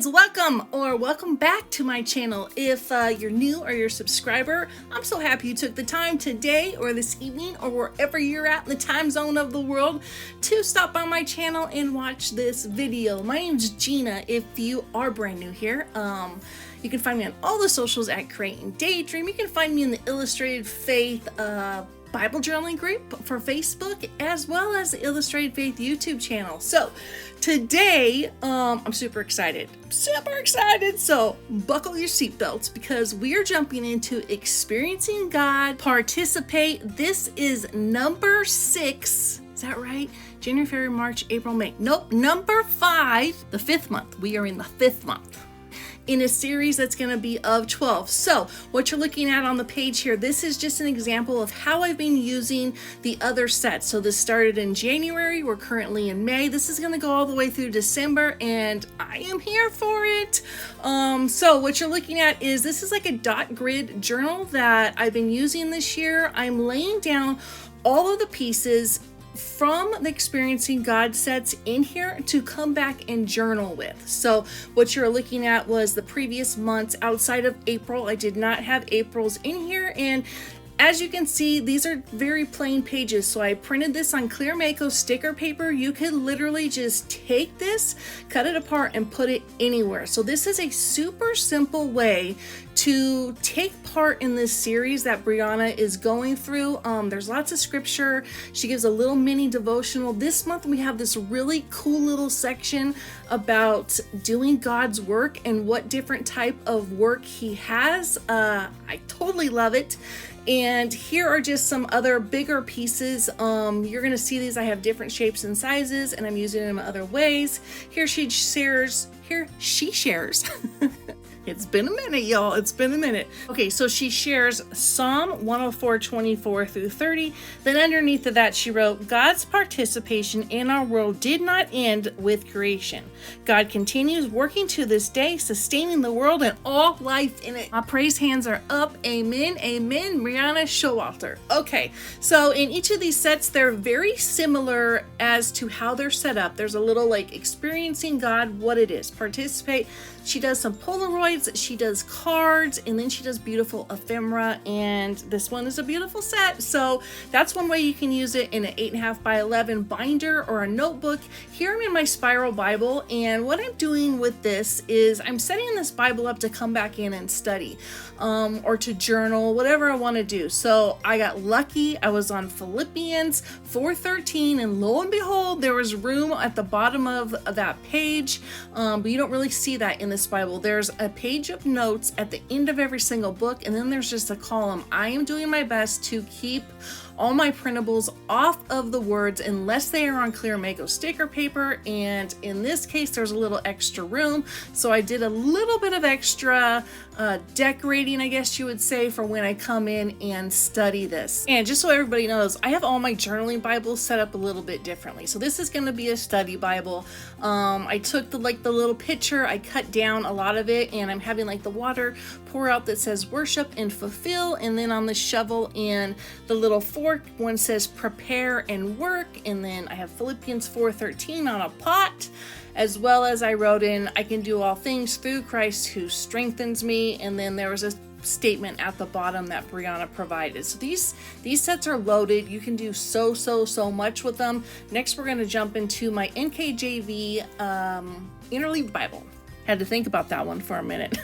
friends, welcome back to my channel. If you're new or you're a subscriber, I'm so happy you took the time today or this evening or wherever you're at in the time zone of the world to stop by my channel and watch this video. My name's Gina. If you are brand new here, you can find me on all the socials at Create and Daydream. You can find me in the Illustrated Faith Bible journaling group for Facebook, as well as the Illustrated Faith YouTube channel. So today, I'm super excited. So buckle your seatbelts because we are jumping into Experiencing God Participate. This is number 6. Is that right? January, February, March, April, May. Nope, number 5, the 5th month. We are in the 5th month in a series that's going to be of 12. So what you're looking at on the page here, this is just an example of how I've been using the other sets. So this started in January, we're currently in May. This is going to go all the way through December, and I am here for it. So what you're looking at is this is like a dot grid journal that I've been using this year. I'm laying down all of the pieces from the Experiencing God sets in here to come back and journal with. So what you're looking at was the previous months outside of April. I did not have April's in here, and as you can see, these are very plain pages. So I printed this on Clear Mako sticker paper. You could literally just take this, cut it apart, and put it anywhere. So this is a super simple way to take part in this series that Brianna is going through. There's lots of scripture. She gives a little mini devotional. This month we have this really cool little section about doing God's work and what different type of work he has. I totally love it. And here are just some other bigger pieces. You're gonna see these. I have different shapes and sizes, and I'm using them other ways. Here she shares. It's been a minute, y'all. It's been a minute. Okay, so she shares Psalm 104, 24 through 30. Then underneath of that, she wrote, God's participation in our world did not end with creation. God continues working to this day, sustaining the world and all life in it. My praise hands are up. Amen, amen. Brianna, Showalter. Okay, so in each of these sets, they're very similar as to how they're set up. There's a little like Experiencing God, what it is. Participate. She does some Polaroids, she does cards, and then she does beautiful ephemera, and this one is a beautiful set. So that's one way you can use it in an 8.5 by 11 binder or a notebook. Here I'm in my spiral Bible, and what I'm doing with this is I'm setting this Bible up to come back in and study, or to journal, whatever I want to do. So I got lucky. I was on Philippians 4:13, and lo and behold, there was room at the bottom of that page, but you don't really see that in this Bible. There's a page of notes at the end of every single book, and then there's just a column. I am doing my best to keep all my printables off of the words unless they are on Clear Mako sticker paper, and in this case there's a little extra room, so I did a little bit of extra decorating, I guess you would say, for when I come in and study this. And just so everybody knows, I have all my journaling Bibles set up a little bit differently. So this is going to be a study Bible. I took the little picture, I cut down a lot of it, and I'm having like the water pour out that says worship and fulfill, and then on the shovel and the little fork, one says prepare and work, and then I have Philippians 4:13 on a pot, as well as I wrote in, I can do all things through Christ who strengthens me, and then there was a statement at the bottom that Brianna provided. So these sets are loaded. You can do so much with them. Next, we're going to jump into my NKJV Interleave Bible. Had to think about that one for a minute.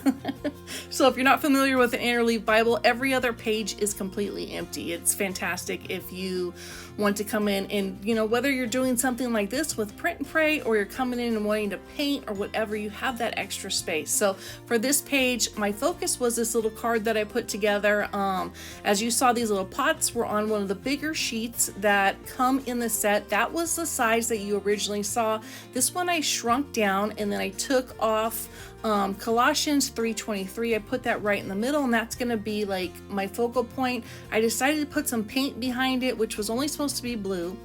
So if you're not familiar with an Interleave Bible, every other page is completely empty. It's fantastic if you want to come in and, whether you're doing something like this with print and pray, or you're coming in and wanting to paint or whatever, you have that extra space. So for this page, my focus was this little card that I put together. As you saw, these little pots were on one of the bigger sheets that come in the set. That was the size that you originally saw. This one I shrunk down, and then I took off Colossians 3:23. I put that right in the middle, and that's going to be like my focal point. I decided to put some paint behind it, which was only supposed to be blue,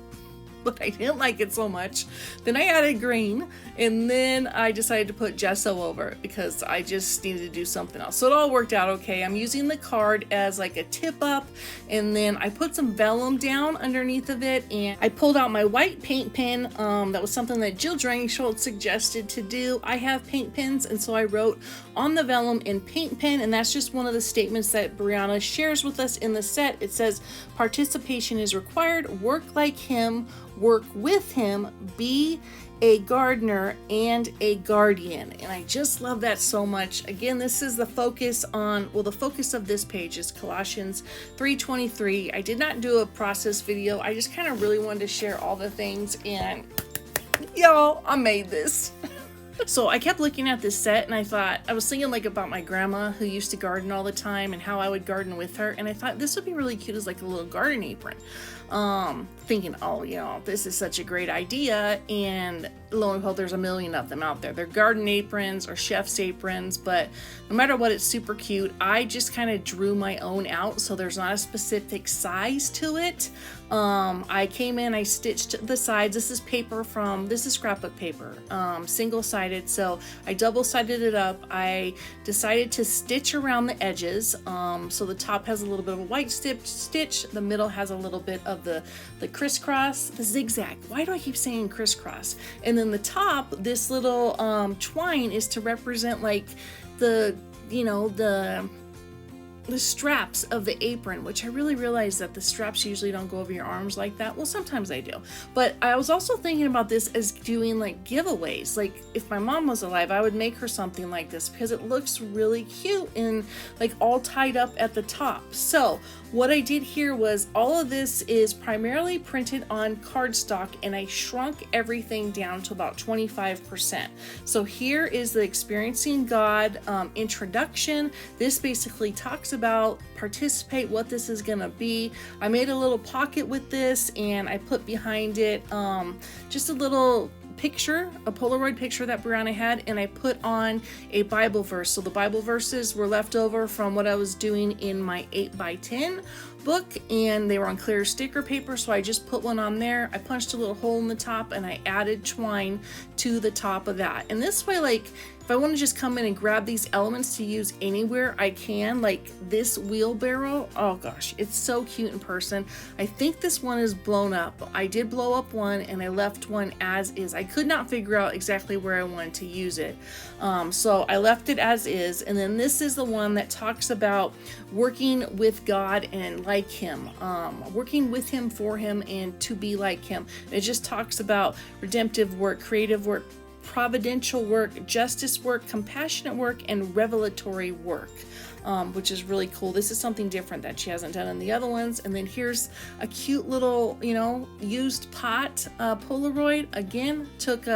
but I didn't like it so much. Then I added green, and then I decided to put gesso over it because I just needed to do something else. So it all worked out okay. I'm using the card as like a tip up, and then I put some vellum down underneath of it, and I pulled out my white paint pen. That was something that Jill Drangsholt suggested to do. I have paint pens, and so I wrote on the vellum in paint pen, and that's just one of the statements that Brianna shares with us in the set. It says, participation is required, work like him, work with him, be a gardener and a guardian. And I just love that so much. Again, this is the focus on, well, the focus of this page is Colossians 3:23. I did not do a process video. I just kind of really wanted to share all the things, and y'all, I made this. So I kept looking at this set, and I was thinking like about my grandma who used to garden all the time and how I would garden with her, and I thought this would be really cute as like a little garden apron. Thinking, oh, you know, this is such a great idea, and lo and behold, there's a million of them out there. They're garden aprons or chef's aprons, but no matter what, it's super cute. I just kind of drew my own out, so there's not a specific size to it. I came in, I stitched the sides. This is scrapbook paper, single-sided, so I double-sided it up. I decided to stitch around the edges, so the top has a little bit of a white stitch, the middle has a little bit of the crisscross, the zigzag. Why do I keep saying crisscross? And then the top, this little twine is to represent like the straps of the apron, which I really realized that the straps usually don't go over your arms like that. Well, sometimes they do. But I was also thinking about this as doing like giveaways. Like if my mom was alive, I would make her something like this because it looks really cute and like all tied up at the top. So what I did here was all of this is primarily printed on cardstock, and I shrunk everything down to about 25%. So here is the Experiencing God introduction. This basically talks about participate, what this is gonna be. I made a little pocket with this, and I put behind it just a little picture, a Polaroid picture that Brianna had, and I put on a Bible verse. So the Bible verses were left over from what I was doing in my 8x10 book, and they were on clear sticker paper, so I just put one on there. I punched a little hole in the top, and I added twine to the top of that. And this way, like, if I want to just come in and grab these elements to use anywhere, I can. Like this wheelbarrow, oh gosh, it's so cute in person. I think this one is blown up. I did blow up one, and I left one as is. I could not figure out exactly where I wanted to use it. So I left it as is. And then this is the one that talks about working with God and like him, working with him, for him, and to be like him. It just talks about redemptive work, creative work, providential work, justice work, compassionate work, and revelatory work, which is really cool. This is something different that she hasn't done in the other ones. And then here's a cute little, used pot Polaroid. Again, took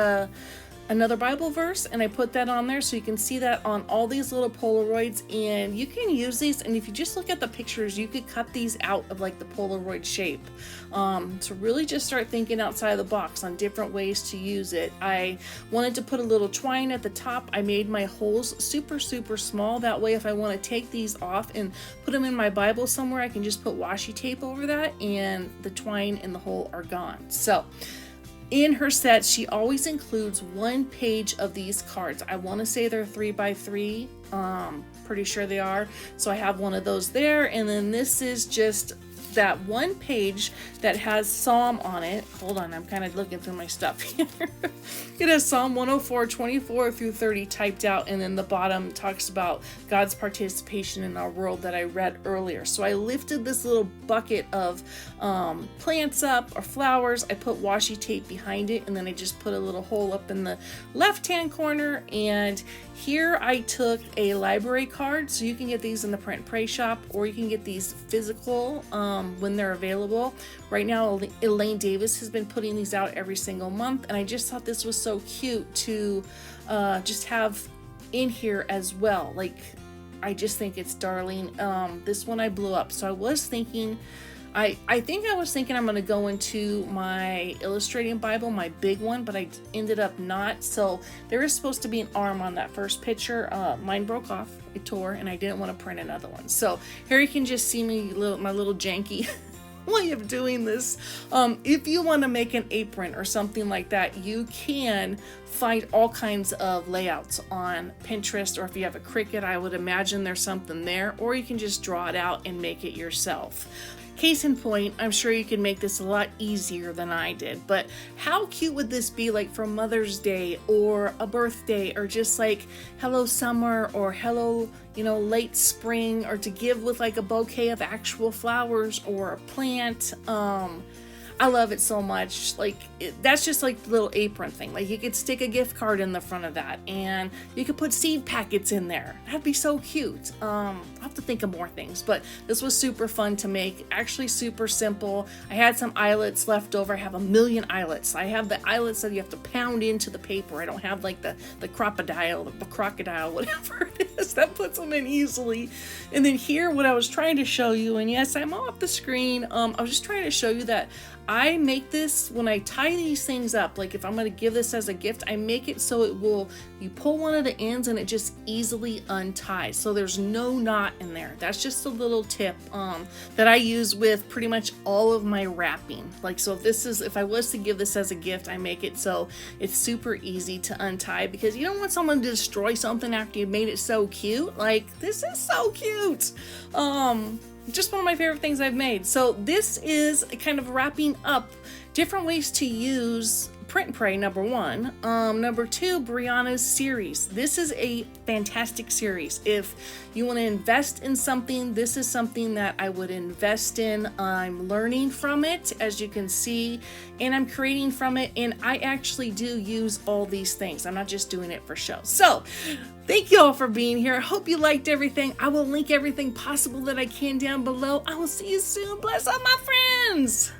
another Bible verse, and I put that on there so you can see that on all these little Polaroids, and you can use these, and if you just look at the pictures, you could cut these out of like the Polaroid shape. So really just start thinking outside the box on different ways to use it. I wanted to put a little twine at the top. I made my holes super small, that way if I want to take these off and put them in my Bible somewhere, I can just put washi tape over that, and the twine and the hole are gone. So in her set, she always includes one page of these cards. I want to say they're 3x3. Pretty sure they are. So I have one of those there. And then this is just that one page that has Psalm on it. Hold on, I'm kind of looking through my stuff here. It has Psalm 104:24-30 typed out, and then the bottom talks about God's participation in our world that I read earlier. So I lifted this little bucket of plants up, or flowers. I put washi tape behind it, and then I just put a little hole up in the left-hand corner. And here I took a library card, so you can get these in the print and pray shop, or you can get these physical when they're available. Right now, Elaine Davis has been putting these out every single month, and I just thought this was so cute to just have in here as well. Like, I just think it's darling. This one I blew up, so I was thinking, I think I was thinking I'm going to go into my illustrating Bible, my big one, but I ended up not. So there is supposed to be an arm on that first picture. Mine broke off, it tore, and I didn't want to print another one. So here you can just see me, my little janky way of doing this. If you want to make an apron or something like that, you can find all kinds of layouts on Pinterest, or if you have a Cricut, I would imagine there's something there, or you can just draw it out and make it yourself. Case in point, I'm sure you can make this a lot easier than I did, but how cute would this be like for Mother's Day or a birthday, or just like hello summer, or hello, late spring, or to give with like a bouquet of actual flowers or a plant. I love it so much. Like, that's just like the little apron thing. Like, you could stick a gift card in the front of that, and you could put seed packets in there. That'd be so cute. I'll have to think of more things, but this was super fun to make. Actually super simple. I had some eyelets left over. I have a million eyelets. I have the eyelets that you have to pound into the paper. I don't have like the crocodile, whatever it is, that puts them in easily. And then here, what I was trying to show you, and yes, I'm off the screen. I was just trying to show you that I make this, when I tie these things up, like if I'm going to give this as a gift, I make it so you pull one of the ends and it just easily unties. So there's no knot in there. That's just a little tip that I use with pretty much all of my wrapping. Like, so if I was to give this as a gift, I make it so it's super easy to untie, because you don't want someone to destroy something after you've made it so cute. Like, this is so cute. Just one of my favorite things I've made. So this is kind of wrapping up different ways to use Print and Pray, number one. Number two, Brianna's series. This is a fantastic series. If you want to invest in something, this is something that I would invest in. I'm learning from it, as you can see, and I'm creating from it, and I actually do use all these things. I'm not just doing it for show. So thank you all for being here. I hope you liked everything. I will link everything possible that I can down below. I will see you soon. Bless all my friends.